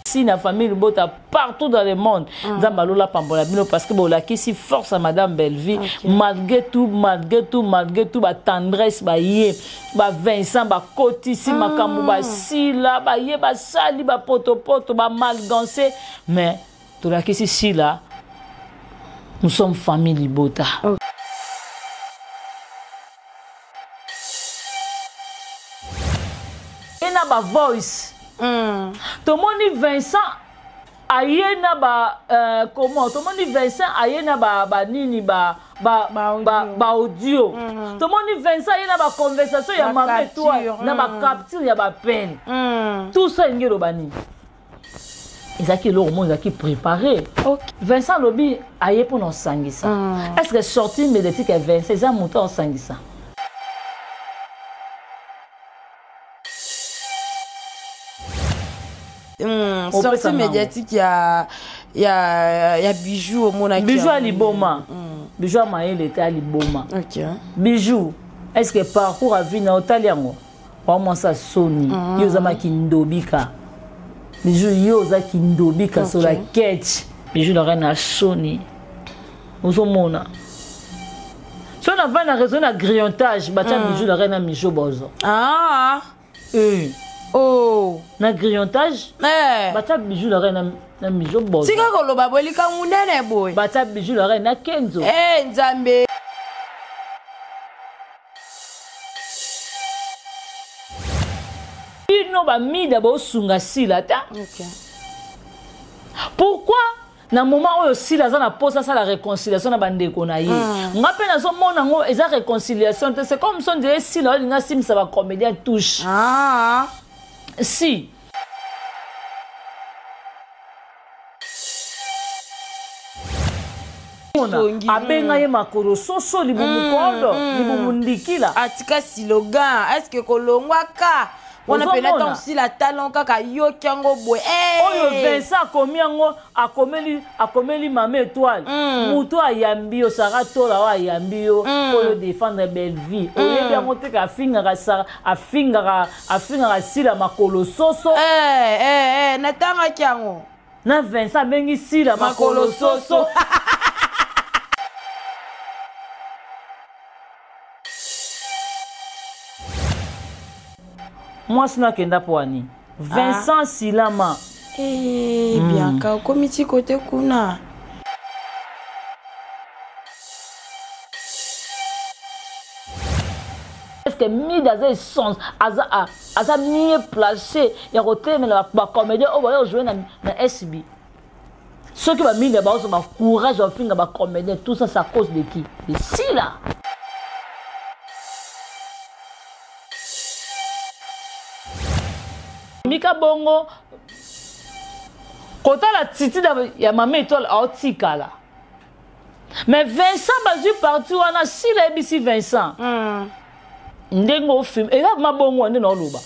Si la famille Libota partout dans le monde, Zambalola Pambolabino parce que bon la qui si force à Madame Belleville malgré tout ba tendresse ba yé ba Vincent ba Koti si makambo ba Sila ba yé ba sali ba poto ba malgancé mais tout la qui si là nous sommes famille Libota. Et na ba voice tout le monde Vincent ayena ba comment tout le monde Vincent ayena ba nini ba audio tout le monde Vincent ayena ba conversation ya maman toi na ba capture ya ba peine tout ça ngelo bani ezaki lo monde ezaki préparé Vincent lobi aye pour nos sangisa est-ce que sorti médiatique à Vincent ça monter en sangisa sortie médiatique il y a Bijou au Monaki. Bijou à Liboma. Bijou à Maël était à Liboma. OK. Bijou, est-ce que parcours à vie na Otaliango? Comment ça Sony? Yozama kindobika. Bijou yoza kindobika sur la quête. Bijou la reine à Sony. Ozomona. Si on a raison à grillontage, batia Bijou la reine à Mijo Bozo. Ah. Oh, na grillontage bata Bijou la reine na Mijo Bozo. Sika ko loba bolika munene boy. Bata Bijou la reine na Kenzo. Nzambe. Ino ba mida bo sunga sila ta. OK. Pourquoi na moment où sila za na posa ça la réconciliation na bandeko na ye. Ngape na so mona ngo eza réconciliation c'est comme son de sila nga sim ça va comédien touche. Ah. Si abenga ye makoro soso libumukondo libumundikila atika slogan est-ce que kolongwaka on a peine aussi la talent kaka yo kyango boy oyo Vincent akomeli mama étoile muto ayambi yo sara tola wa ayambi yo oyo défendre belle vie oyo bien monter ka afinga sila makolo soso natanga kyango na Vincent bengi sila makolo soso moi sina kenda poani Vincent Silama bien ka komiti côté kuna est-ce que mi dans sens aza mieux placé ya côté mais la comédien on va jouer na SB ceux qui va mis de base ba courage au fin ba comédien tout ça c'est à cause de qui de Sila. Mika bongo kota la titi ya mama étoile aotikala mais Vincent bazu parti wana Sila ebisi Vincent ndengo film et là ma bongo ndeno loba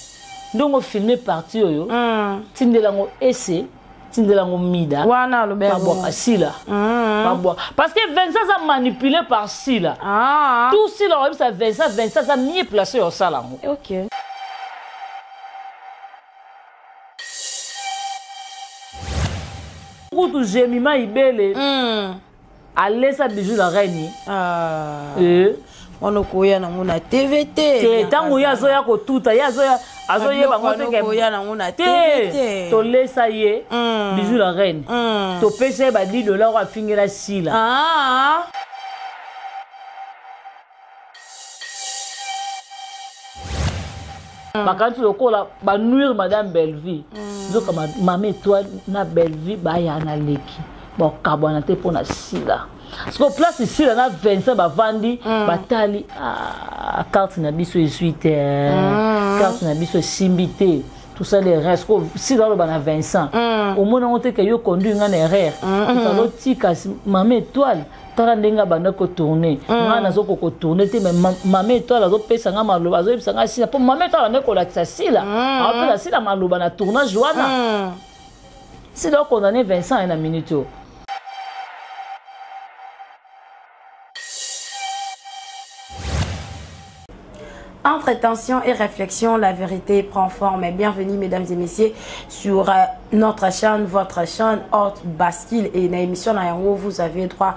ndongo filmer parti oyo tindela ngo ese tindela ngo mida wana loba boka Sila parce que Vincent a manipulé par Sila tout Sila ça Vincent ça mieux placé au salango. OK. Kutu Jemima Ibele alesa Bijou la reine on koya na nguna TVT tango yazo ya ko tuta yazo ya bango te koya na nguna TVT to lesa ye Bijou la reine to pesa ba $10 wa fingela Sila bakantu lokola ba nuire madame Belleville zoka mama étoile na Belleville ba ya na leki ba kabwana te pona Sila parce que place ici là na Vincent ba vandi batali carte na biso 18 carte na biso simbité tout ça les restes si là ba na Vincent au moins on te que yo conduit ngana erreur il faut tika mama étoile tala ndenga banda ko tourner ngana zoko ko tourner te mais mama étoile azo pesa nga maloba azo pesa nga Sila pour mama étoile ne ko la Sila après la Sila maloba na tournage wana si là condamné Vincent en a minute. Entre tension et réflexion, la vérité prend forme. Bienvenue, mesdames et messieurs, sur notre chaîne, votre chaîne Haute Bascule. Et dans l'émission, vous avez le droit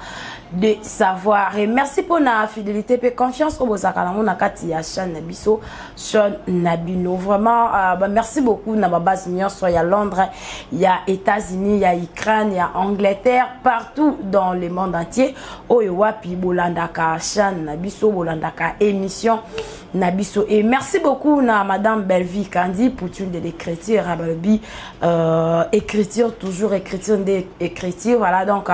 de savoir. Et merci pour la fidélité et confiance au Bozakala. On a quatre chaîne Nabiso, chaîne Nabino. Vraiment, merci beaucoup. Na base il y a Londres, il y a États-Unis, il y a Ukraine, il y a Angleterre, partout dans le monde entier. Oyowapi Bolandaka chaîne Nabiso, Bolandaka émission Nabiso. Et merci beaucoup na Madame Belvie Kandi pour une de l'écriture, écriture, toujours écriture d'écriture. Voilà, donc,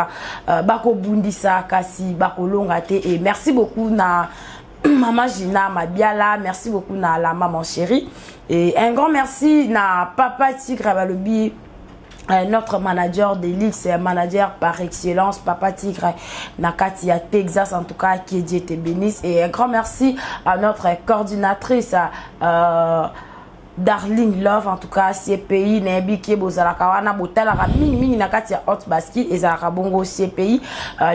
Bako Bundisa, Kasi, Bako Longate. Et merci beaucoup na Maman Gina Mabiala, merci beaucoup na la maman chérie. Et un grand merci na Papa Tigre Balobi. Notre manager d'élite, c'est un manager par excellence, Papa Tigre Nakati à Texas, en tout cas, qui Dieu te bénisse. Et un grand merci à notre coordinatrice, Darling Love, en tout cas, CPI, Nebi, qui est Bozalakawana, Botalaka, Mini, Nakati à Haute Bascule, et Zarabongo, CPI.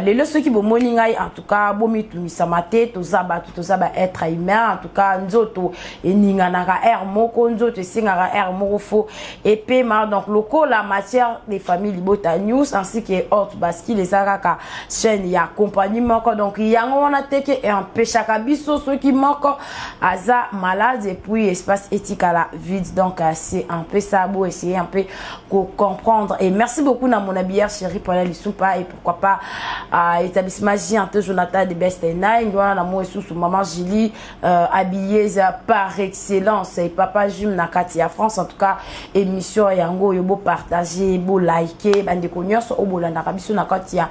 Les leçons qui vont moningai, en tout cas, Bomi, Tumisamate, Tozaba, être humain, en tout cas, Nzoto, et Ninganara, Moko, Nzoto, Singara, Morofo, et Pema, donc, locaux, la matière des familles Libota News, ainsi que Haute Bascule, les Zaraka, chaîne, il y a compagnie, donc, il y a un teke et un péchakabiso, ceux qui manquent, Aza, malade, et puis, espace éthique à la vide. Donc c'est un peu ça, beau essayer un peu de comprendre. Et merci beaucoup à mon habillère chérie pour aller soupa, et pourquoi pas à établissement Giante Jonathan de Best Nine, voilà moi sous maman Julie habillée par excellence, et papa Jum Nakati à France. En tout cas émission yango yobo partager, beau liker bande connaissance au bolanda kabiso Nakati à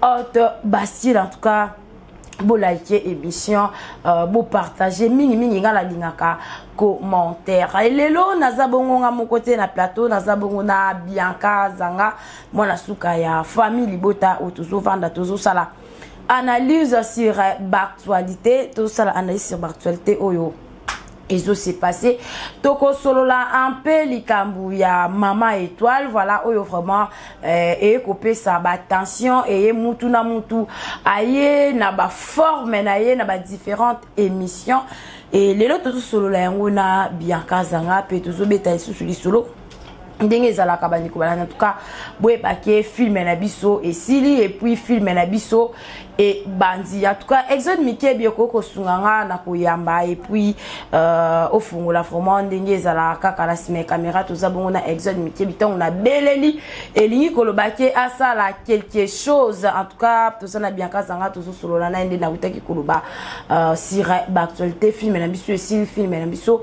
Haute Bascule. En tout cas beau liker émission, beau partager mingi ngala lingaka commentaire. Et lelo nazabongo nga mon côté na plateau, nazabongo na Bianca Zanga, moi na suka ya famille Libota ou toujours vanda toujours sala analyse sur l'actualité, tout ça analyse sur l'actualité oyo et ça s'est passé toko solo la un peu likambu ya Mama Étoile. Voilà oyo vraiment et coupé ça ba tension et mutu na mutu aye na ba forme na ye na ba différentes émissions. Et les autres solo la ngona Bianca Zanga pe tozo beta sous solo ndenge za la kabani ko bala en tout cas boye paquet film na biso et sili et puis film na biso et bandi en tout cas Exode Mickey bioko ko sunganga na koyamba et puis au fungola vraiment ndenge za la kaka la sime caméra to za bongo na Exode Mickey biton na beleli et lingi ko lo baké asa la quelque chose. En tout cas to ça na Bianca Zanga to solo la na ndé na utaki ko lo ba sur actualité film na biso et sili film na biso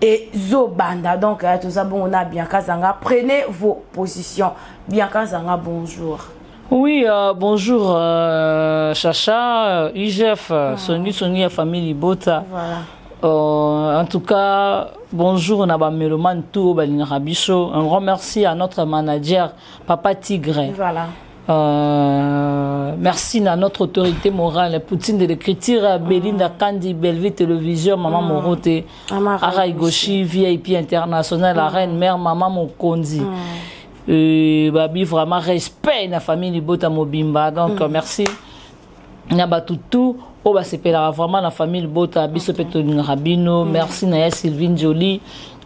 et Zobanda. Donc, tout ça, bon, on a Bianca Zanga. Prenez vos positions. Bianca Zanga, bonjour. Oui, bonjour, Chacha, IGF, Sony, famille Libota. Voilà. En tout cas, bonjour, on a Meloman tout, Balingarabicho. Un grand merci à notre manager, Papa Tigre. Voilà. Merci à notre autorité morale, Poutine de l'écriture, Belinda Kandi, Belvie Télévision, Maman Morote, Araï Goshi, VIP International, la Reine Mère, Maman Mokondi. Babi, vraiment respect la famille Libota Mobimba. Donc, merci. Nabatutu, Oba Sepela, vraiment la famille Libota, Bisopeto Rabino, merci Naya Sylvine Jolie.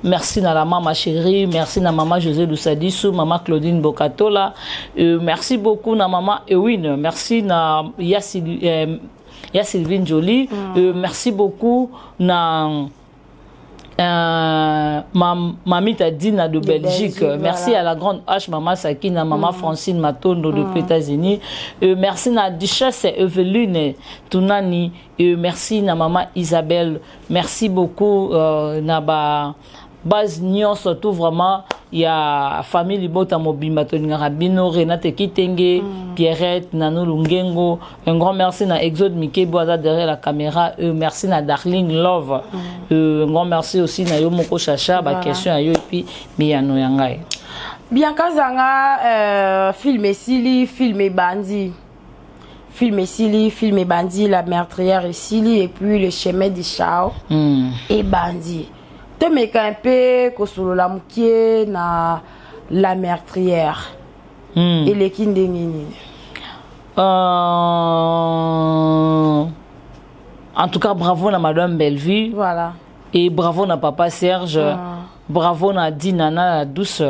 Merci à la maman chérie, merci à maman José Lussadissou, maman Claudine Bokatola, merci beaucoup à maman Ewin, merci à Sylvine Jolie, merci beaucoup à Mamie Tadina de Belgique, merci voilà. À la grande H, maman Sakina, maman Francine Matondo depuis les États-Unis, merci à Duchesse Eveline Tunani, merci à maman Isabelle, merci beaucoup à base Nyon, surtout vraiment il y a famille Libota Mobimba Rabino, Renate Kitenge, Pierrette, Nano Lungengo. Un grand merci à Exode Mickey Boaza derrière la caméra. Merci à Darling Love. Un grand merci aussi à Yomoko Chacha. Question à Yo et puis Miyano Yangai. Bianca Zanga, film et Sili, film et Bandi. Film et Sili, film et Bandi, la meurtrière et Sili, et puis le chemin des Chao et Bandi. Mais un peu que la moukier na la meurtrière et les kindengini En tout cas, bravo à Madame Bellevue. Voilà. Et bravo à Papa Serge. Bravo à Dinana la douce.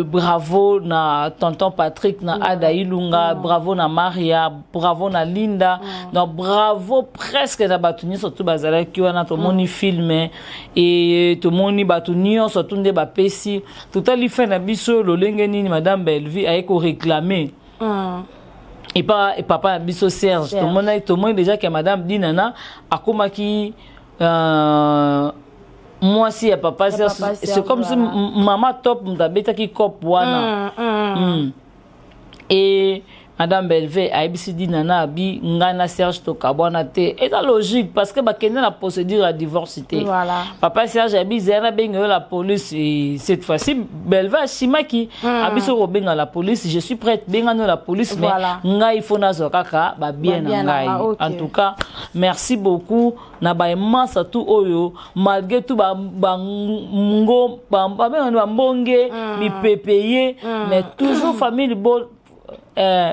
Bravo à Tonton Patrick, na Ada Ilunga. Bravo à Maria. Bravo à Linda. Donc, bravo presque à Batuni, surtout Bazala qui a tout le monde filmé. Et tout le monde Batuni, surtout des Bapesi. Tout à l'effet de Bisso, le Lengeni, Madame Bellevue a été réclamé. Et papa Bisso Serge. Tout le monde déjà que Madame Dinana a commis moi si à papa c'est comme si maman top m'dabeta qui cop wana et Madame Bellevue a dit nana bi ngana Serge to kabwana te et la logique parce que ba kena la procédure à divorcité. Voilà. Papa Serge a dit zera benga la police et cette fois-ci Bellevue a simaki a biso ko benga la police je suis prête benga no la police mais nga il faut nazo kaka ba bien ngai. En tout cas merci beaucoup na ba immense tout oyo malgré tout ba ngo ba mbonge mi pépayé mais toujours famille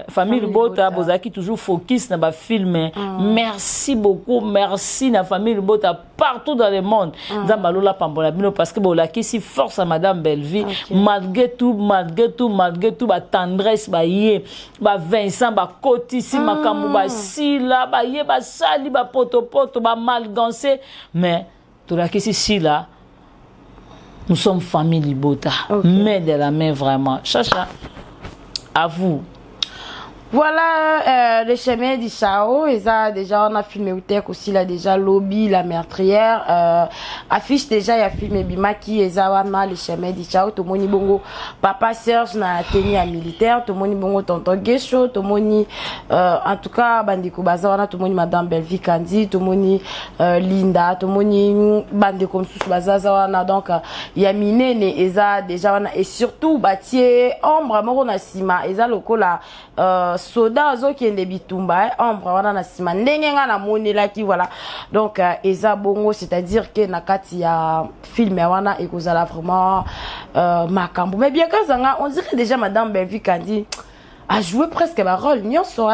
famille Bota Bozaki toujours focus dans ba film. Merci beaucoup, merci na famille Bota partout dans le monde. Zambalola pambola bino parce que bolaki si force à Madame Bellevue malgré tout ba tendresse ba yé ba Vincent ba Koti si makambo ba sila ba yé ba sali ba poto ba malgancé mais to la si là nous sommes famille Bota mais de la main vraiment. Chacha à vous. Voilà le chemin du Chao. Et ça, déjà, on a filmé aussi là, déjà, Lobby, la meurtrière. Affiche déjà, il y a filmé Bimaki, et ça, le chemin du Chao. Tout le monde bongo. Papa Serge n'a tenu à militaire. Tout le monde bongo, tonton Guécho. Tout le monde, en tout cas, Bandiko Baza, tout le monde, Madame Bellevue Kandi. Tout le monde, Linda. Tout le monde, Bandiko Baza, donc, il y a Minene, et ça, déjà, et surtout, Batier, Ombre, Morona Sima, et ça, le coup là, soda zo qui est bitumba ombre wana na sima ndenge nga na monela ki voilà donc eza bongo c'est-à-dire que na kati ya film wana ekozala vraiment makambo mais bien que ça on dirait déjà Madame Bellevue Kandi a joué presque ba rôle nyonso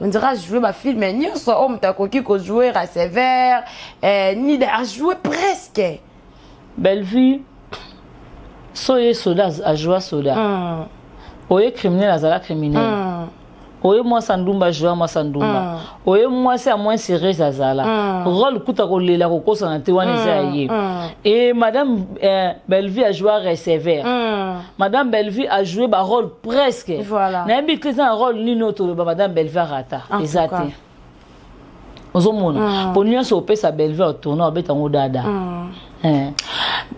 on dirait jouer ba film nyonso homme ta koki ko jouer à sévère ni a joué presque Bellevue soye soda a joué soda oye criminel azala criminel oye moi sandumba joa moi sandumba oye moi c'est à moins serré zazala rôle kuta ko lela ko kosa na te wana zaye et Madame Bellevue a joué sévère Madame Bellevue a joué ba rôle presque voilà na bi que un rôle ni noto ba Madame Bellevue rata exact ozomona pour nous so pesa Bellevue au tournoi betango dada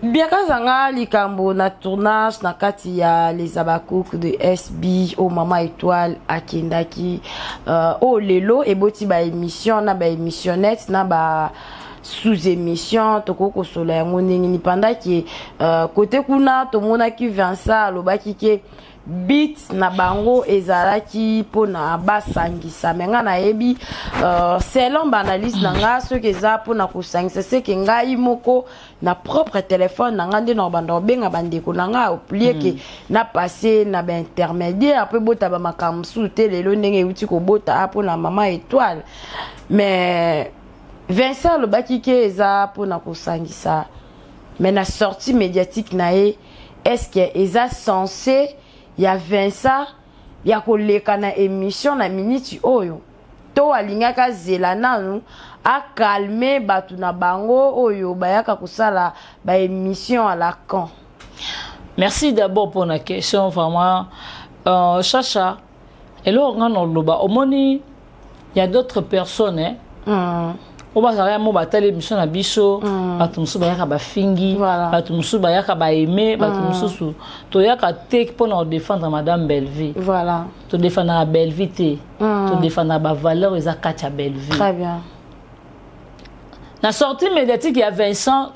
bien kazanga likambo na tournage na kati ya les abakouk de SB au Mama Étoile akendaki au lelo eboti ba émission na ba émissionnette na ba sous-émission toko solo yango ndenge ni pendant ki côté kuna to mona ki Vincent lobaki ke beat na bango ezalaki pona basangisa menga na yebi selon analyse nanga ce que za pona kusangisa c'est que ngai moko na propre téléphone nanga nde na bando benga bandeko nanga oublier que na passé na ba intermédiaire après bota ba makamsu te lelo ndenge uti ko bota pona Mama Étoile mais Vincent le baki ke eza pona kusangisa mais na sortie médiatique nae est-ce que eza censé ya Vincent ya koleka na émission na minute oyo to alingaka zela nanu a calmer batu na bango oyo bayaka kusala ba émission à la con. Merci d'abord pour la question vraiment Chacha et là on loba omoni il y a d'autres personnes on va savoir mo batale émission na biso batumsu bayaka ba fingi batumsu bayaka ba aimer batumsu to yaka tek pour nous défendre Madame Bellevue voilà to défendre la Bellevue to défendre ba valeur eza katia Bellevue très bien na sortie médiatique il y a Vincent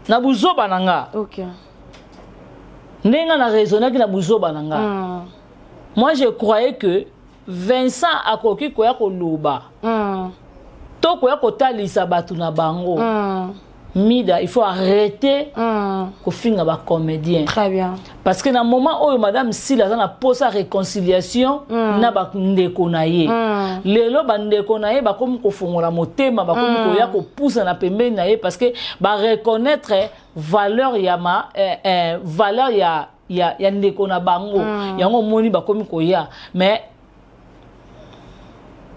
na buzo bananga OK nenga na raisonner que na buzo bananga moi je croyais que Vincent akoki koya ko loba toko ya kotalisa batu na bango Mida, il faut arrêter qu'on finisse ba comédien. Très bien. Parce que dans le moment où madame Sila a posé sa réconciliation, na ba ndeko na ye. Lelo ba ndeko na ye ba comme ko fongola motema ba comme ko ya ko pousse na pembeni na ye parce que ba reconnaître valeur ya valeur ya ndeko na bango. Yango moni ba comme ko ya mais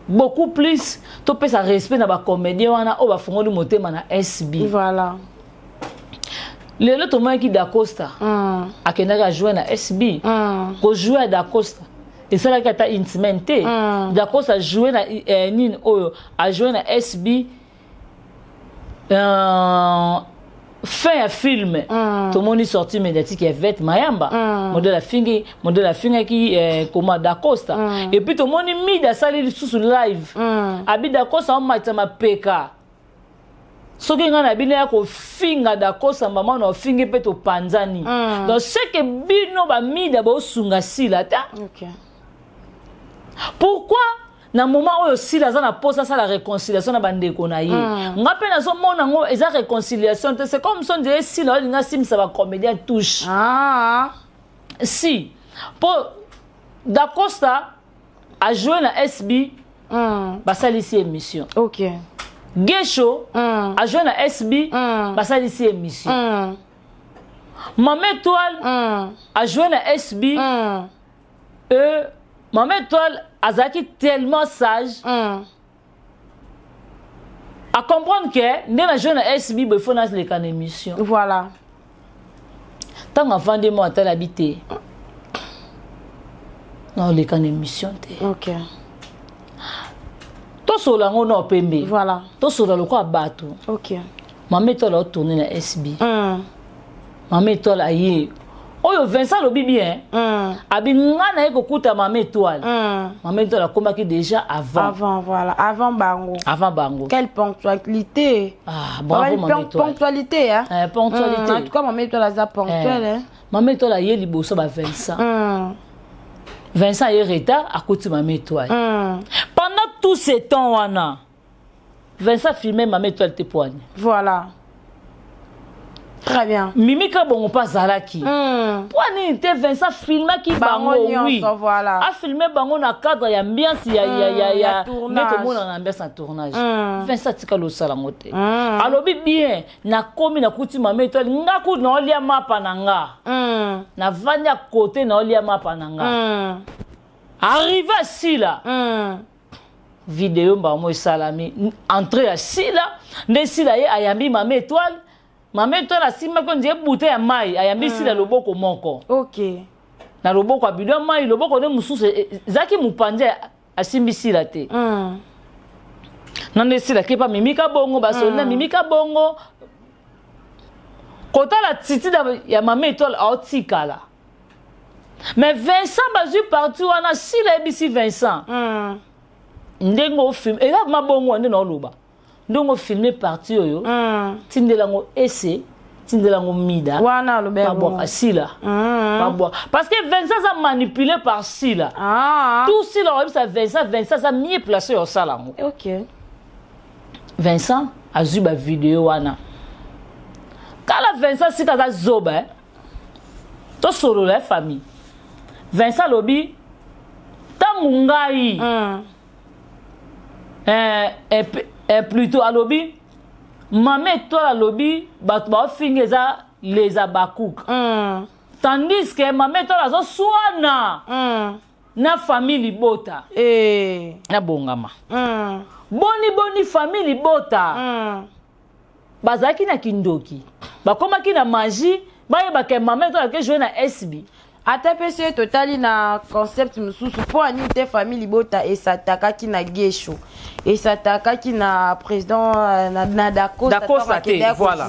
beaucoup plus to peut ça respect na ba comédien wana o ba fongoli motema na SB. Voilà. Lelo to moi qui d'Acosta akendaka jouer na SB ko jouer d'Acosta et ça là qui ta intimité d'Acosta jouer na nin oyo a jouer na SB fin un film tout le monde est sorti médiatique et vête mayamba modèle la fingi qui comment d'Acosta et puis tout le monde mis dans salle sous live abi d'Acosta on m'a peka soki nga na bino ya ko finga d'Acosta maman no fingi pe to panzani donc c'est que bino ba mida ba osunga sila ta OK. Pourquoi na moment où sila za na posa ça la réconciliation na bandeko na ye nga pe na so mona ngo eza réconciliation c'est comme son de sila nga sim ça va comédien touche si pour d'Acosta a joué na SB ba salisi émission. OK. Gesho a joué na SB basa ici émission. Maman Étoile a joué na SB Maman Étoile azaki tellement sage à comprendre que ndé na joué na SB il faut na les can émission. Voilà. Tant enfant de moi tel habité. Non les can émission té. OK. To solango no pembe. Voilà. To solalo ko abato. OK. Maman Étoile a tourné na SB. Maman Étoile aye. Oyo Vincent lobi bien. Abi ngana eko kuta Maman Étoile. Maman Étoile a combattu déjà avant. Avant voilà, avant Bango. Avant Bango. Quelle ponctualité. Ah, bravo Maman Étoile. Ponctualité hein. Ponctualité. En tout cas Maman Étoile a ponctuelle hein. Maman Étoile a yé liboso ba Vincent. Vincent est retard à côté de Maman Étoile. Pendant tout ce temps wana Vincent filmait Maman Étoile te poigne. Voilà. Très bien. Mimika bon pas Zalaki. Poigne était Vincent filmé qui bango oui. Voilà. A filmé bango na cadre ya ambiance ya tournage. mettre mon en ambiance en tournage. Vincent tika lo sala ngote. Alobi bien na komi na kuti Maman Étoile ngaku na olia mapa nanga. Na vanya côté na olia mapa nanga. Arrivé à Sila. Vidéo ba mo salami entrée à Sila, ne Sila ye ayambi Maman Étoile. Maman Étoile a sima ko ndie bouteille ya mai ayambi Sila loboko moko. OK. Na loboko abido mai loboko ne mususu zaki mupanje asimbi Sila te. Nande Sila ke pa mimika bongo ba so na mimika bongo. Kota la titi ya Maman Étoile a otikala. Mais Vincent bazu parti wana Sila ebisi Vincent. Ndengo film et là ma bongo ndé no loba. Ndongo filmer parti oyo. Tindelango ese, tindelango mida. Wana lo ba bo Sila. Ba bo. Parce que Vincent a manipulé par Sila. Tout Sila ça Vincent ça mieux placé au salango. OK. Vincent a vu ba vidéo wana. Kala Vincent sika za zoba. To solo la famille. Vincent lobi tamungai plutôt à lobby Maman Étoile à lobby batba fingeza les abakouk tandis que Maman Étoile azo swana na famille libota na bongama boni famille libota bazaki na kindoki bakomaki na magie baye bake Maman Étoile ke jouer na SB. ATPC totali na concept mususu po anite famille libota et sataka ki na Gesho et sataka ki na président na d'Acosta voilà.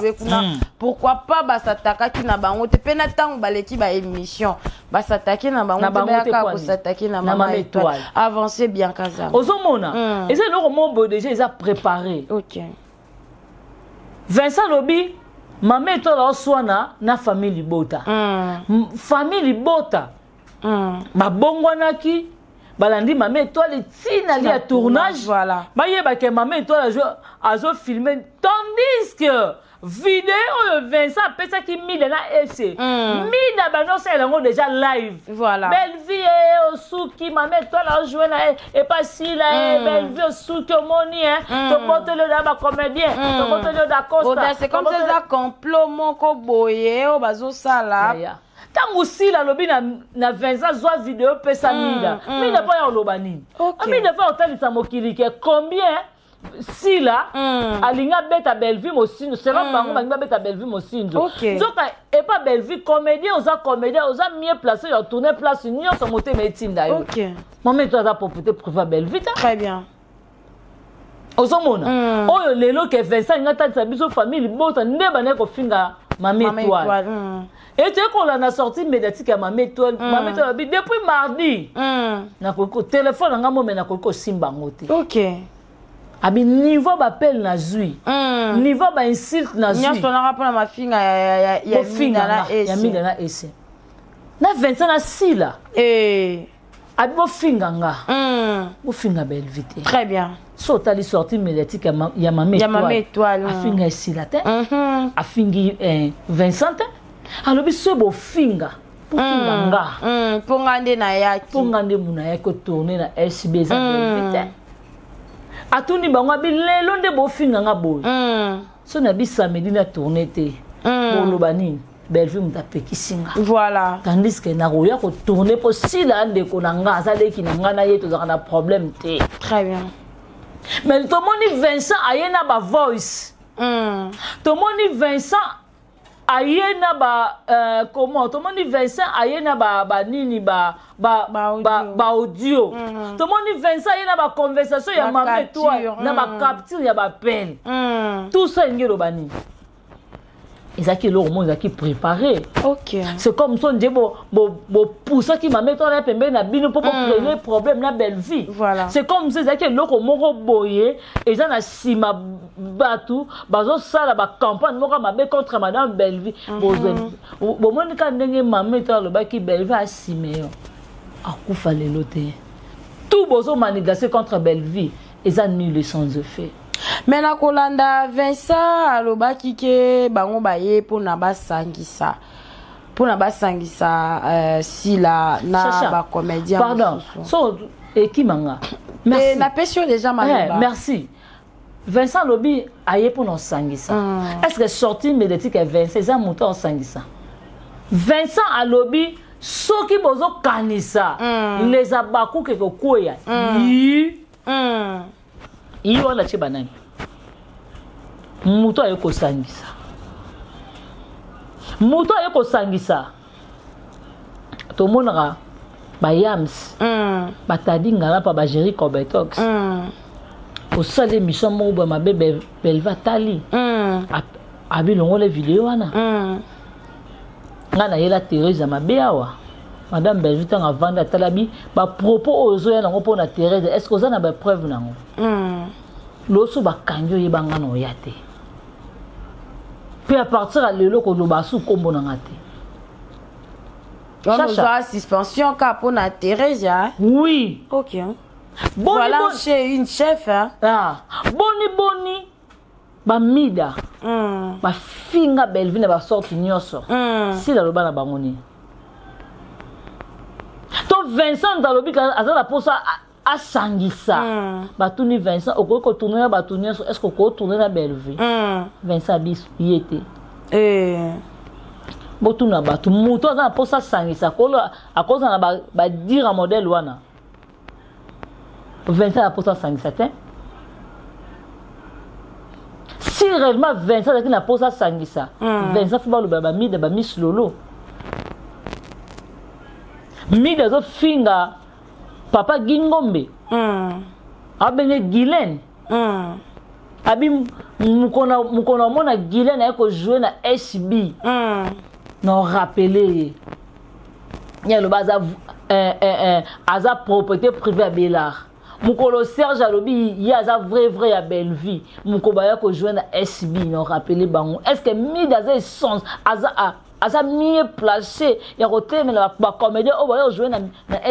Pourquoi pas ba sataka ki na bango te pena tango baleki ba émission ba sataki na bango te ba ko sataki na Maman Étoile avancer bien kaza ozomona et c'est le moment déjà ils a préparé. OK. Vincent Lobi Maman Étoile oswana na famille libota. Famille libota. Ba bongwanaki balandi Maman Étoile tina li tournage. Voilà. Ba yeba ke Maman Étoile azo filmer tandis que vidéo Vincent apesa qui mida na ese mida banosa elango déjà live voilà belle vie au souki maman toi la jouer na et pas si la belle vie au souki au moni to botelo da ba comédien to botelo da costa c'est comme ça complot moko boye o bazo sala tango sila lobi na Vincent zwa vidéo pesa mida mida pa ya loba nini mida fa otalisa mokili ke combien sila alinga beta Bellevue mosindo selon bango bango beta Bellevue mosindo zoka et pas Bellevue comédien oza mieux placé ya tourner place union son moté metinda yo maman toi za propriété privée Bellevue très bien ozomona oyo lelo ke Vincent ngata sa biso famille bota ndeba ne ko finga Maman Étoile et tu qu'on a sorti médiatique à Maman Étoile depuis mardi na ko téléphone nga mo na ko simba ngote abi niveau bapel na zui niveau ba insulte na zui nyaso na rapona mafinga ya minda na ese na Vincent na sila abi bo finga nga bo finga Bellevue très bien so tali sorti médiatique ya Maman Étoile a finga sila te a fingi Vincent alobi so bo finga pour finga nga pour ngande na yaki pour ngande muna ya ko tourner na SB za Bellevue atuni bango abi lelo nde bo finga nga boy so na bi samedi na tourner te boloba nini Bellevue mutapekisinga voilà tandis que na roya ko tourner po sila ndeko na nga azaleki na nga na ye to na problème te très bien mais to moni Vincent ayena ba voice to moni Vincent ayena ba comment to moni Vincent ayena ba nini ba audio to moni Vincent ayena ba conversation ya Maman Étoile na ba capture ya ba peine tout ça ngelo bani ezaki lo mo ezaki préparé c'est comme ça ndé bo pousser qui Maman Étoile pembe na bino pour créer problème na Bellevue voilà c'est comme ça ezaki loko moko boye eza na sima batu bazo sala ba campagne moko mabe contre madame Bellevue bo monika ndenge Maman Étoile ba ki Bellevue a simeo akufa lelo te tout bozo manigaser contre Bellevue eza nul sans effet. Mais na kolanda Vincent alobaki ke bango baye pona basangisa sila na ba comédien pardon so ekimanga merci na pesio déjà maloba merci Vincent lobi aye pona sangisa est-ce que sorti médiatique Vincent za moto sangisa Vincent alobi soki bozo kanisa les abaku ke ko koya yi wala chibanani muto ayeko sangisa to monaka ba yams batadi ngala pa ba Jerry Cobetox osale mission mo ba mabe Bellevue tali abi longo le vidéo wana ngana yela Thérèse mabe awa madame Bellevue tanga vanda talabi ba propos ozo ya nango pona Thérèse est-ce que oza na ba preuve nango loso ba kanjo yebanga no yate puis à partir à lelo ko loba su kombo na ngate on nous a suspension ka pona Thérèse oui OK voilà chez une chef boni ba mida ba finga Bellevue na ba sorti nyoso si la loba na bangoni to Vincent dalobi ka azala posa asangisa batuni Vincent okoko tourner na batuni est-ce que ko tourner na Bellevue Vincent bis yete botuna batu muto azala posa sangisa kolo akoza na ba dire modèle wana Vincent a posa sangisa te si réellement Vincent a na posa sangisa Vincent faut ba lo ba mi de ba miss lolo mida zo finga papa Gingombe abenge Guylaine abi mukona mona Guylaine ayeko jouer na SB non rappeler ya lo baza aza propriété privée à Bélard mukolo Serge alobi ya aza vrai ya Bellevue mukoba yako jouer na SB non rappeler bango est-ce que mida za sens aza mieux placé ya côté mais ba comédien o ba jouer na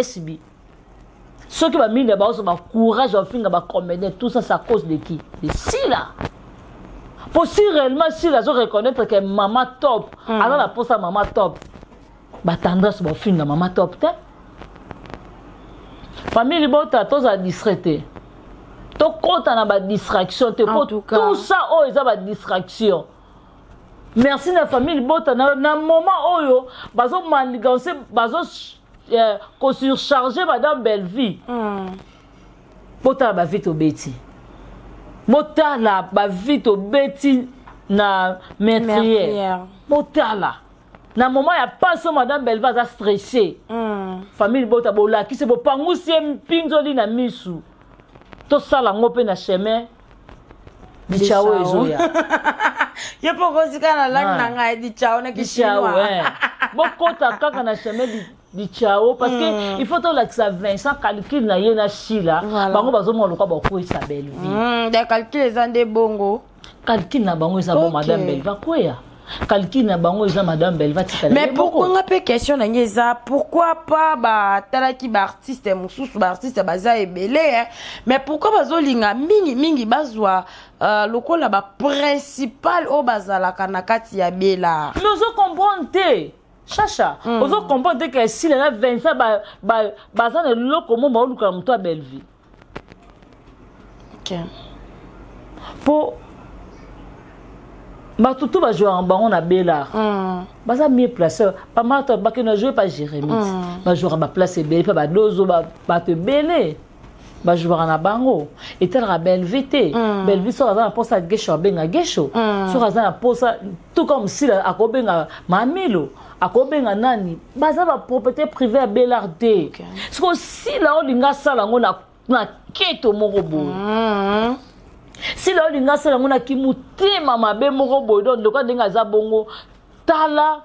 SB ceux qui va mis ba courage au fin ba comédien tout ça c'est à cause de qui de Sila Pour si réellement, si la zone reconnaître que maman top, alors la pose à maman top, bah tendance pour finir la maman top, t'es. Famille bota, tous à distraiter. Tout compte en a distraction, te pour tout ça, oh, ils ont la distraction. Merci la famille bota, na moment oyo, bazo manigancer, bazo qu'on surcharger madame Belleville. Bota ba vite au bêti. Bota la ba vite au bêti na meurtrière. Bota la. Na moment ya pas so madame Belleville va stresser. Famille bota bola qui se bo pangusi mpinzoli na misu. To sala ngope na chemin. Di chao ezoya. Ye poko sika na lang na ngai di chao na kishinois. Boko ta kaka na chemin di chao parce que il faut to la que ça Vincent calcul na ye na chila. Bango bazo mo loka ba ko isa Belleville. Des calculs ezande bongo. Calcul na bango isa bon madame Belleville quoi ya. Calcul na bango isa madame Belleville. Mais pourquoi on a pas question na ngeza pourquoi pas ba talaki ba artiste mususu ba artiste baza ebele hein mais pourquoi bazo linga mingi bazwa lokola ba principal o bazala kanakati ya bela. Mais on comprend te Chacha, on comprend que si la Vincent baza na loko mo ba luka mto Belleville. OK. Pour tout va jouer en banc na Bella. Baza mieux placé. Pas mal toi ba que ne jouer pas Jérémy. Ba jouer à ba place Bella pas ba dozo ba te belé. Ba jouer na bango. Et tel ra Belleville. Belleville sera dans la poste à Gesho benga Gesho. Sera dans la poste tout comme si la akobenga Mamilo. Akobenga nani. Baza ba propriété privée à Bellardé. Parce que si la olinga sala ngona na keto morobo. Si la olinga sala ngona kimutema mabe morobo don ndoko denga za bongo tala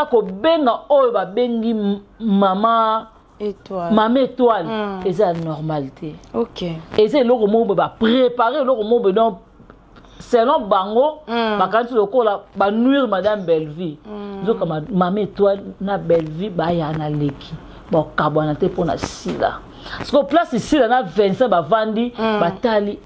ko benga oyo ba bengi mama étoile. Maman étoile et c'est la normalité. OK. Et c'est loko mo ba préparer loko mo donc selon bango ba quand le ko la ba nuire madame Belleville. Donc maman étoile na Belleville ba ya na leki. Bon kabwana te pour na sila. Parce que place ici là na Vincent ba vandi batali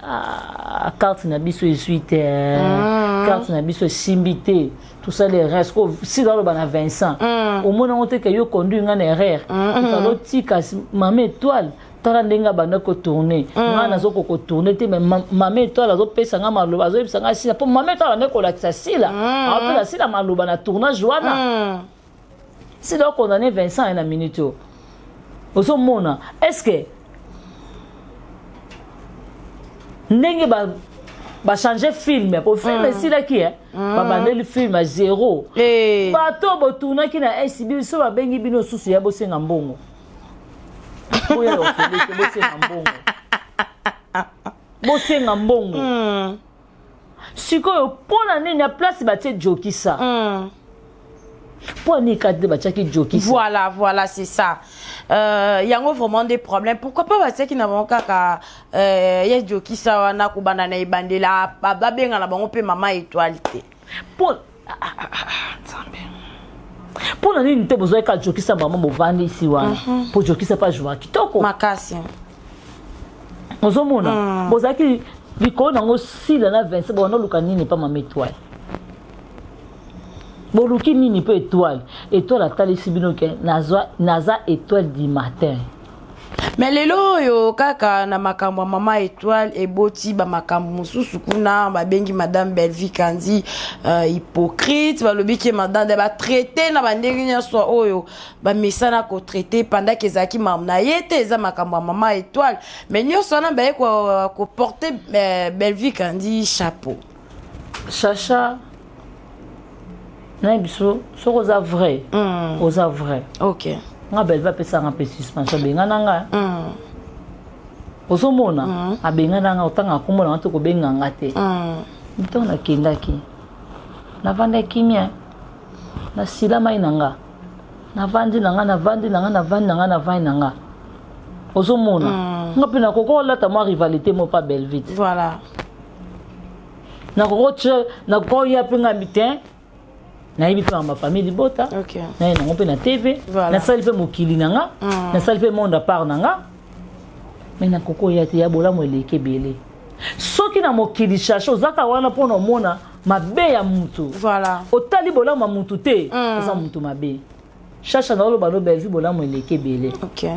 carte na biso suite carte na biso simbité tout ça les restes si dans le bana Vincent au moins on te que yo conduit ngana erreur il faut tika maman étoile tala ndenga bana ko tourner ngana zo ko tourner te mais maman étoile zo pesa nga maloba zo pesa nga sila pour maman étoile ne ko la sila après la sila maloba na tournage wana si donc condamné Vincent en a minute au mona est-ce que ndenge ba changer film pour film si là qui est ba bandé le film à zéro ba to bo tourner qui na SB so ba bengi bino susu ya bosenga mbongo oya ofele bosenga mbongo sikoyo pona nini ya place ba tie jokisa pour ni cadre bachaki joki voilà c'est ça il y a vraiment des problèmes pourquoi pas parce qu'ils n'avons qu'à ya joki ça wana kubana na ibandela ba benga na bango pe mama étoile pour na nini te besoin ka joki ça maman bovandi ici wana pour joki ça pas jouer kitoko makasi ozomona bozaki likona ngo sila na 27 bona luka nini pas mama étoile Boluki nini peut étoile a tali sibino ke naza étoile du matin. Mais lelo yo kaka na makambo mama étoile et boti ba makambo mususu kuna ba bengi madame Belleville kandi hypocrite ba lobi ke madame de ba traiter na ba ndenge nyaso oyo ba mesana ko traiter pendant que zaki mamna yete za makambo mama étoile mais nyoso na ba ko porter Belleville kandi chapeau. Chacha Nabiso, so oza vrai. Oza vrai. OK. Nga belle va pesa nga pe suspension benga nanga. Ozomona, abenga nanga otanga komona nto ko benga ngate. Nto na kindaki. Na vanda kimia. Na sila mai nanga. Na vandi nanga. Ozomona. Nga pe na koko la ta mo rivalité mo pas belle vite. Voilà. Na koko ya pe nga bitin. Na yibi pe ma famille libota. OK. Na ngo pe na TV. Na sali pe mokili nanga. Na sali pe monde à part nanga. Mais na koko ya te ya bola mo eleke belé. soki na mokili cherche ozaka wana mpona omona mabe ya mutu voilà otali bolamu ya mutu te oza mutu mabe cherche na oloba no Bellevue bolamu eleki ebele ok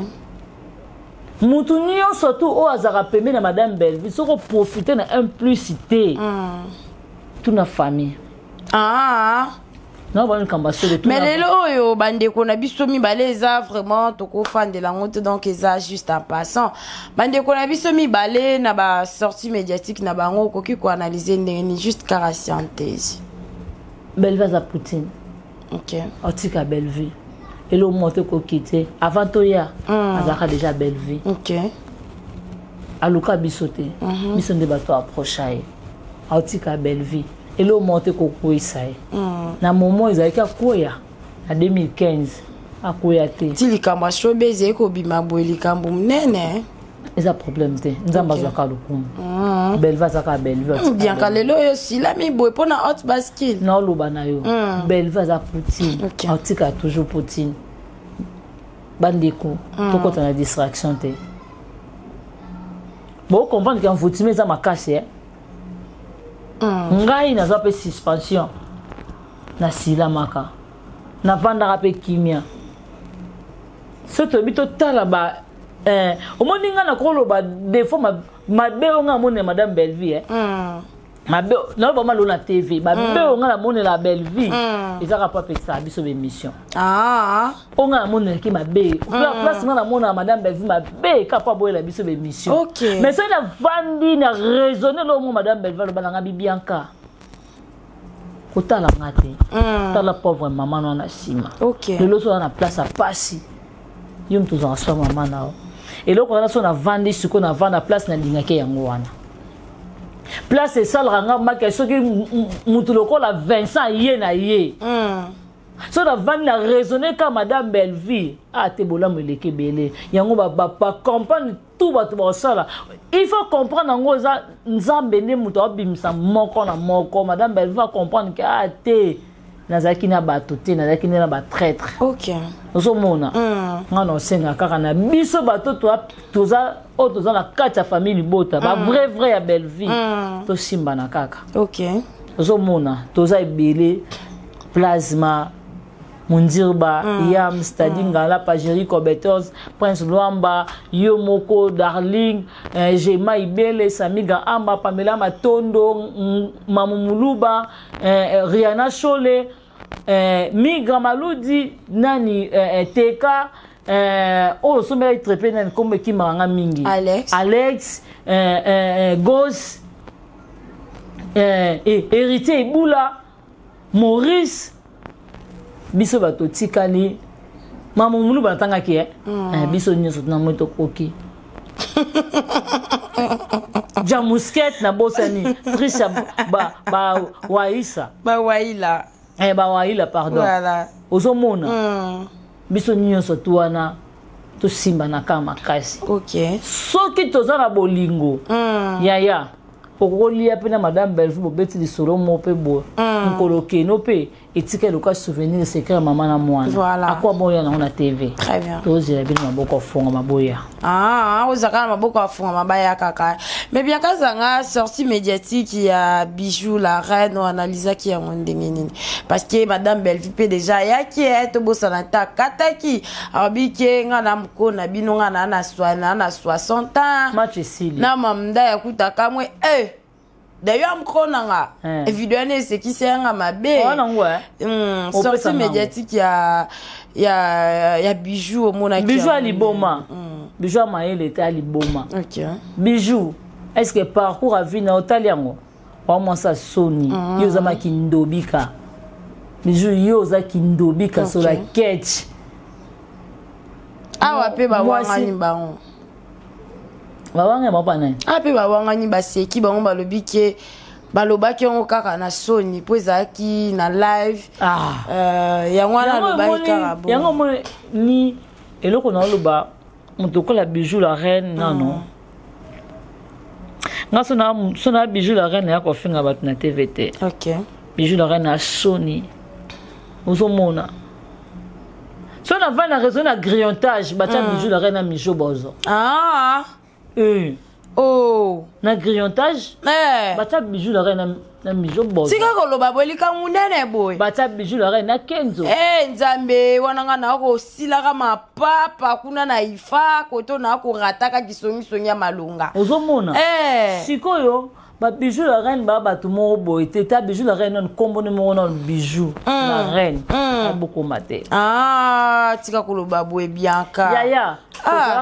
mutu nyonso tu oyo azalaka pembe na madame Bellevue soki oprofite na implicité tuna famille non bon kamba solo tout mais lelo oyo bandeko na biso mibale eza vraiment tokofandela ngo te donc eza juste en passant bandeko na biso mibale na ba sortie médiatique na bango koki ko analyser ndenge ni juste kara synthèse Bellevue za Poutine ok otika Bellevue et le monte ko quitter avant toya azaka déjà Bellevue ok aluka bisote biso nde bato approchaye otika Bellevue et le monte ko kuisa na moment ezalaki akoya na 2015 akoya te ti likambo showbiz eko bima boye likambo munene eza problème te nzambe azwaka lokumu Bellevue azaka Bellevue bien ka lelo oyo silami boye mpona hot basket na oloba na yo Bellevue aza Poutine atika toujours Poutine bandeko tokota na distraction te bo comprendre que mvutime eza makasi ngai nazwa mpe suspension na silamaka navandaka mpe kimia so toyebi totala ba omoni nga nakoloba defo mabe oyo nga namoni na madame Bellevue mabe naloba malo na tv mabe oyo nga namonela Bellevue ezaka mpo apekisaka biso bémission oyo nga namonelaki mabe place nga namona na madame Bellevue mabe ka mpo aboyela biso bémission mais soki navandi na raisonne lomo madame Bellevue aloba nanga bibianka kotala nga te tala pauvre mama no na nsima lelo so na place apasi yo mutu ozanga so mama nao eloko wana so navandi sikoyo navanda place nalingaki yango wana place esalaka nga maka soki mutu lokola Vincent ye na ye so navandi na raisonne ka madame Bellevue te bolamu eleki ebele yango bacomprendre tout bato baosala il faut comprendre yango eza nzambe nde mutu aobimisa moko na moko madame Bellevue acomprendre ke te nazalaki na bato te nazalaki nde na batraître ozomona nga na osenga kaka na biso bato toza oyo toza na kati ya famille libota bavrai ya Bellevue tosimbana kaka ozomona toza ebele plasma Mundirba Yam c'est-à-dire ngala Pagérie Cobetos Prince Luamba yo moko Darling Jema Ibele Samiga Amba Pamela Matondo Mamumuluba Rihanna Chole Migra Maludi nani Teka oh sommet trepé nani comme qui maranga mingi Alex Gos Héritier Ibula Maurice biso bato tikali mamu mulu batanga ki biso nyoso na moto koki Jamusket na bosani Trisha ba Waisa ba Waila pardon voilà ozomona biso nyoso tuana to simba na kama kasi soki toza na bolingo yaya okolia pe na madame Bellevue bobeti lisolo mo pe bo nkoloke no pe etika loka souvenir secret maman na mwana akwa boya na na TV très bien tozela bino maboko fonga maboya ozaka maboko afunga mabaya kaka mais bien kazanga sortie médiatique ya Bijou la reine on analyse qui ya ndenge nini parce que madame Bellevue pe déjà yaki to bosana ta kataki abike nga na mkona bino nga na 60 ans match sili na mamda ya kutaka mwe d'ailleurs mkonanga évidemment c'est qui c'est nga mabe sortie médiatique ya Bijou mona Bijou aliboma Bijou maele te aliboma Bijou est-ce que parcours à vie na otaliango wa mwasa soni yo zama kindobika Bijou yo za kindobika sur la catch awa pe ba wangani bango bawanga mapana pe bawangani baseki bango balobi ke balobaki yango kaka na soni po ezalaki na live yango wana alobaki kaka bo yango mo ni eloko na oloba moto kola Bijou la reine non nga sona Bijou la reine ya kofinga bato na TVT Bijou la reine a soni ozomona so na va na raison na grillontage batia Bijou la reine a mijo bozo Oh. Na grillontage. Batia bijou la reine na mijo bozo. Sika koloba bolika munene boy. Batia bijou la reine na kenzo. Nzambe wananga na ko silaka mapapa kuna na ifa koto na ko rataka kisongi ya malunga. Ozomona. Sikoyo ba bijou la reine ba batu mo boy teta bijou la reine non kombo ne mo non bijou la reine beaucoup maté tika koloba boy bianca ya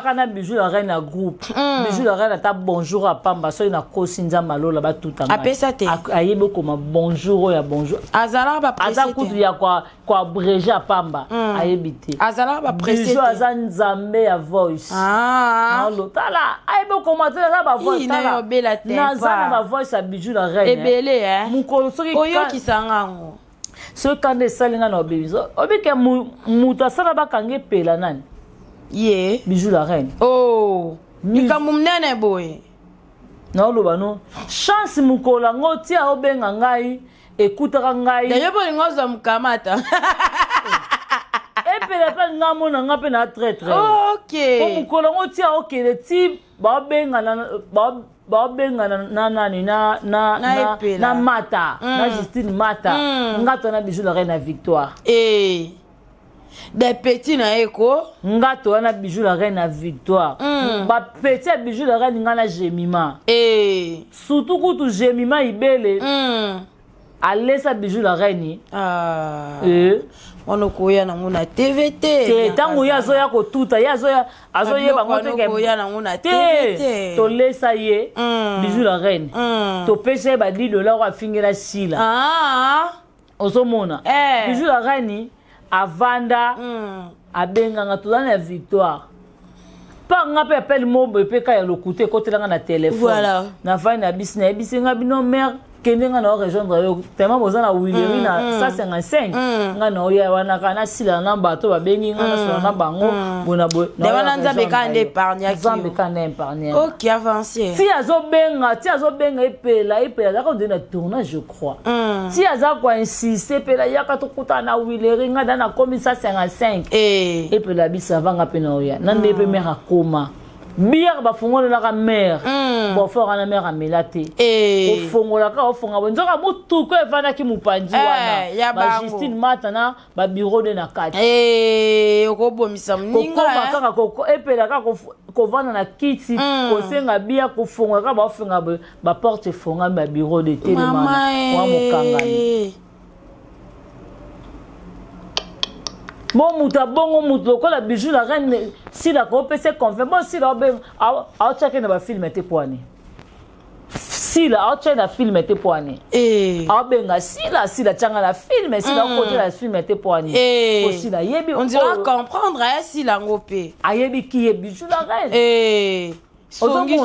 kana bijou la reine na groupe bijou la reine ta bonjour à pamba so ina kosinza malola ba tutanga apesate ayebe koma bonjour ya bonjour azala ba presete kutu ya kwa breje à pamba ayebite azala ba presete bijou azan nzambe ya voice lo tala ayebe koma tala ba voice tala na voice à bijou la reine ebele mukolo soki oyo kisangango so kande salinga na obebizo obike muta sala bakange pela nani ye bijou la reine likambo munene boye na oloba no chance mukolo ngo tia obenga ngai ekutaka ngai dayo bolingo zo mukamata epela pe ngamona nga pe na très okay mukolo ngo tia okele ti babenga na nani na mata na Justine Mata ngato na bijou la reine na victoire des petits na eko ngato na bijou la reine na victoire ba petit ya bijou la reine ngana Jemima surtout kutu Jemima ibele alesa bijou la reine ono koya na ngona TVT tango ya zo ya ko tuta ya zo ya azo ye bango te koya na ngona TVT to lesa ye bijou la reine to pese ba $10 kwa fingela sila ozomona bijou la reine avanda abenga nga tozana ya victoire pa nga pe appelle mobo pe ka ya lokute kotelanga na téléphone na fani na bisina ebisenga bino mère kende nga na rejoindre yo tellement bozana Willery na 155 nga na oya wana kana sila na bato babengi nga na sala na bango bona bo na wana nzambe kande épargne nzambe kande épargne OK avancé ti azobenga epela za ko na tournage je crois ti aza ko insister pela yaka to kuta na Willery nga na komi 155 epela bisavanga pe na oya na ndepe mère akoma bière ba fongola la mère bo fora na mère amelate o fongola ka o fonga bonzoka mutu ko evana ki mupanji wana ba Justine Mata na ba bureau de na kati okobomisa mninga kaka ko epela ka ko vana na kiti ko senga bière ko fongola ka ba fonga ba porte fonga ba bureau de télémana wa mokangani bon muta bongo muto ko la bijou la reine si la ko pese confiance bon si la ben a checker na ba film était poani si la a checker na film était poani a benga si la changa la film si la ko la film était poani aussi la yebi on dira comprendre si la ngopé a yebi ki ye bijou la reine songi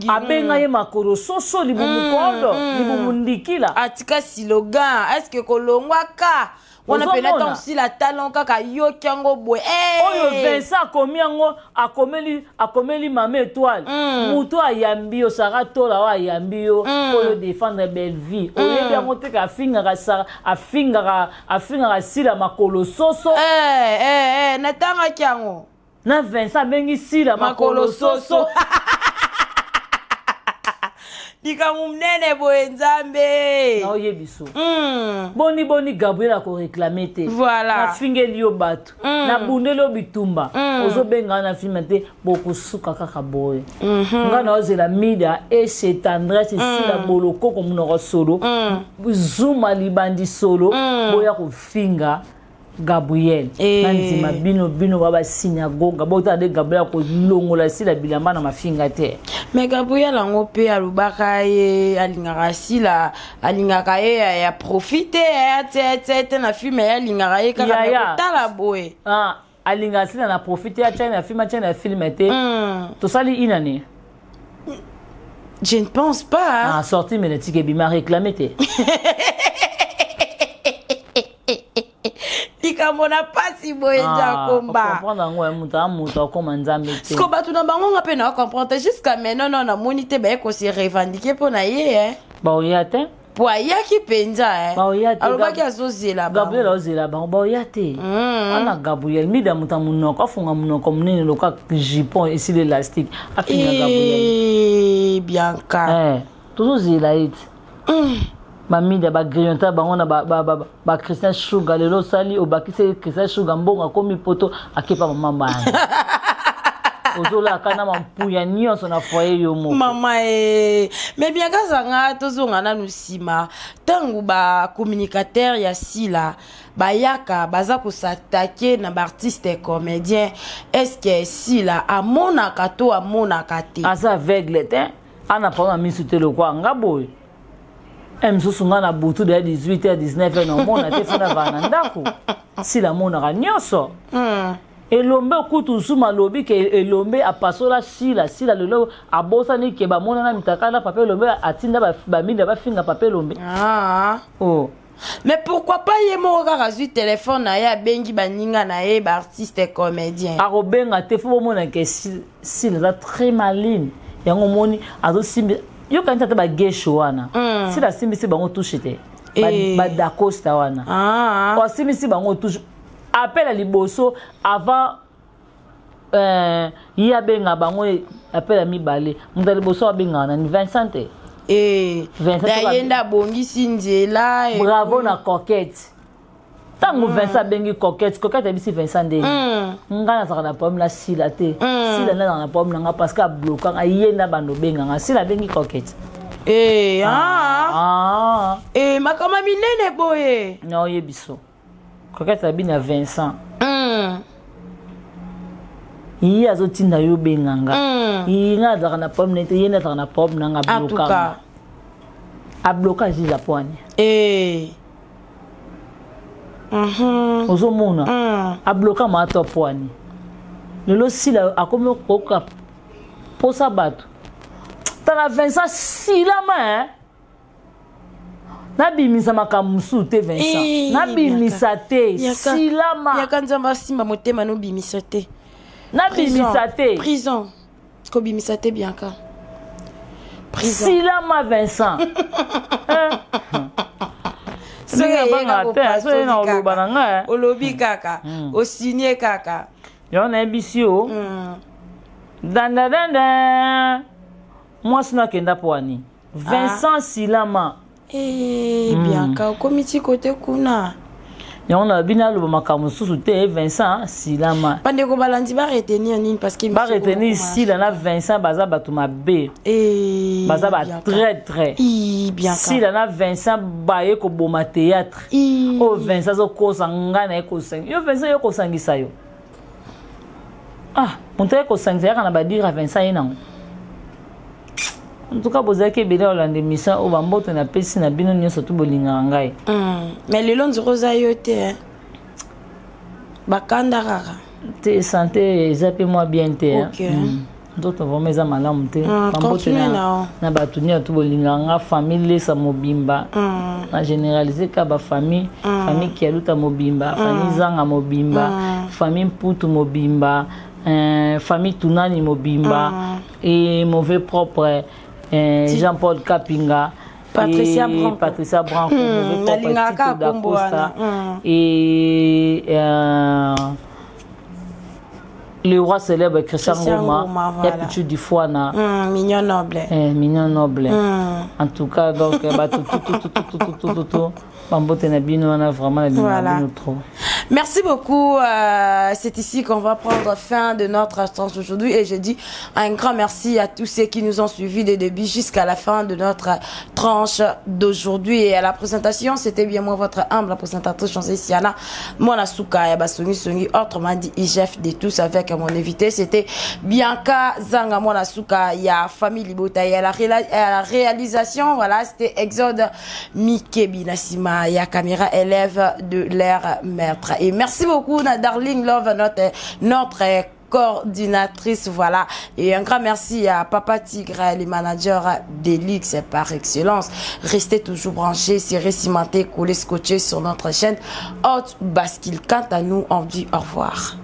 abenga ye makoro soso libumukondo libumundikila atika slogan est-ce que kolongwaka on a peut-être aussi la talent kaka yo kyango boy oyo Vincent akomeli mama étoile muto ayambi o sara tola wa ayambi yo oyo défendre belle vie oyo bien monter ka afinga sila makolo soso na tanga kyango na Vincent bengi sila makolo soso likambo munene boye nzambe na oyebiso boni Gabriel ko réclamer te voilà na fingeli yo bato na bundelo bitumba ozobenga na film te bokusuka kaka boye nga na ozela media et c'est tendresse ici la boloko comme no solo zuma libandi solo boya ko finga Gabriel nanzima bino baba sinagoga bota de Gabriel ko longola sila bilamba na mafinga te mais Gabriel ango pe alubaka ye alingaka sila alingaka ye ya profiter ya tete na film ya alingaka ye kaka tala boy alingaka sila na profiter ya China film te to sali inane je ne pense pas sorti menetique bima réclamer te likambo na pasi boyenza komba comprendre ngo muta comme nzambe te sko batu na bango ngapena comprendre jusqu'à maintenant non na monité ba ko se revendiquer pour na ye ba oya te Pour yaki penza alobaki azozela Gabriel azozela bango baoya te wana Gabriel mida muta munoko afunga munoko munene loka jupon esi l'élastique afinga Gabriel Bianca tozozela ete mamida bagrillonta bango na ba Christian Sugar lelo sali obakise Christian Sugar mbongo akomi poto akepa mama bana ozola kana mampuya nyonso na foyer yo moko mama mais bien kazanga tozonga na nusima tangu ba communicateur ya sila bayaka baza ko s'attaquer na ba artiste comédien est-ce que sila amona kato amona kate asa aveugle te ana pa na misute le kwa ngaboy msusu nga na butu de 18h 19h na mona te fana vana ndako sila mona ka nyonso elombe kutu suma lobi ke elombe apasola sila lelo abosa ni ke ba mona na mitaka na papel elombe atinda ba minda ba finga papel elombe mais pourquoi pas yemo kaka zui téléphone na ya bengi baninga na ye ba artiste comédien akobenga te fo mona ke sila za très maline yango moni azo simbi yo kanta te ba gesho wana sila simbi si bango touche te ba dacosta wana o simbi si bango touche appel à liboso avant il y a benga bango appel à mibale munda liboso abenga na Vincent dayenda bongi sinzela bravo na coquette tango Vincent bengi coquette bisi Vincent de ngana za na pomme la sila te sila na pomme nga parce que bloqué nga yenda bando benga nga sila bengi coquette makama minene boye no yebiso Coquette abina Vincent. Il y a zotin na yo benganga. Il y a dans na pomme nete, il y a dans na pomme nanga bloquage. A blocage la poigne. Ozo mona. A bloquer ma to poigne. Le lo si la a comme koka. Posa bato. Tana Vincent si la main. Nabimisa makamusu te Vincent nabimisa te silama yakanzamba simba motema no bimisa te nabimisa te prison ko bimisa te Bianca prison silama Vincent singa banga te so na oloba na nga olobi kaka o signé kaka yo na ebisio danda moi sina kenda poani Vincent silama Bianca komiti côté kuna on a bina lo makamu susu te Vincent silama pande ko balandi ba retenir nini parce que ba retenir sila na Vincent baza batuma be baza ba très Bianca sila na Vincent baye ko boma théâtre o Vincent zo ko sangana ko sang yo Vincent yo ko sangisa yo monte ko sangisa kana ba dire Vincent yenango en tout cas bozaki bele olande misa o bamboto na pesi na bino nyonso tu bolinga ngai mais lelo nzoza yo te bakanda kaka te santé ezape moi bien te ndoto vraiment eza malamu te bamboto na bato nyonso tu bolinga nga famille lesa mobimba na généraliser ka ba famille famille kialuta mobimba famille zanga mobimba famille mputu mobimba famille tunani mobimba et mauvais propre Jean-Paul Kapinga, Patricia Branco, et le roi célèbre Christian Roma, il y a plus du foie mignon noble. Mignon noble. En tout cas, donc, tout. Voilà. Merci beaucoup. C'est ici qu'on va prendre fin de notre tranche aujourd'hui. Et je dis un grand merci à tous ceux qui nous ont suivis de début jusqu'à la fin de notre tranche d'aujourd'hui. Et à la présentation, c'était bien moi, votre humble présentatrice, Chancey Siana, Mona Souka, Yabasoni Songi, autrement dit, IGF de tous avec mon invité. C'était Bianca Zanga, Mona Souka, il y a Famille Libota, il y a la réalisation. Voilà, c'était Exode Mikebi Nassima. Il y a caméra élève de l'air maître. Et merci beaucoup, Darling Love, notre coordinatrice, voilà. Et un grand merci à Papa Tigre, les managers d'Elix par excellence. Restez toujours branchés, serrés, cimentés, collés, scotchés sur notre chaîne Hot Basquille. Quant à nous, on dit au revoir.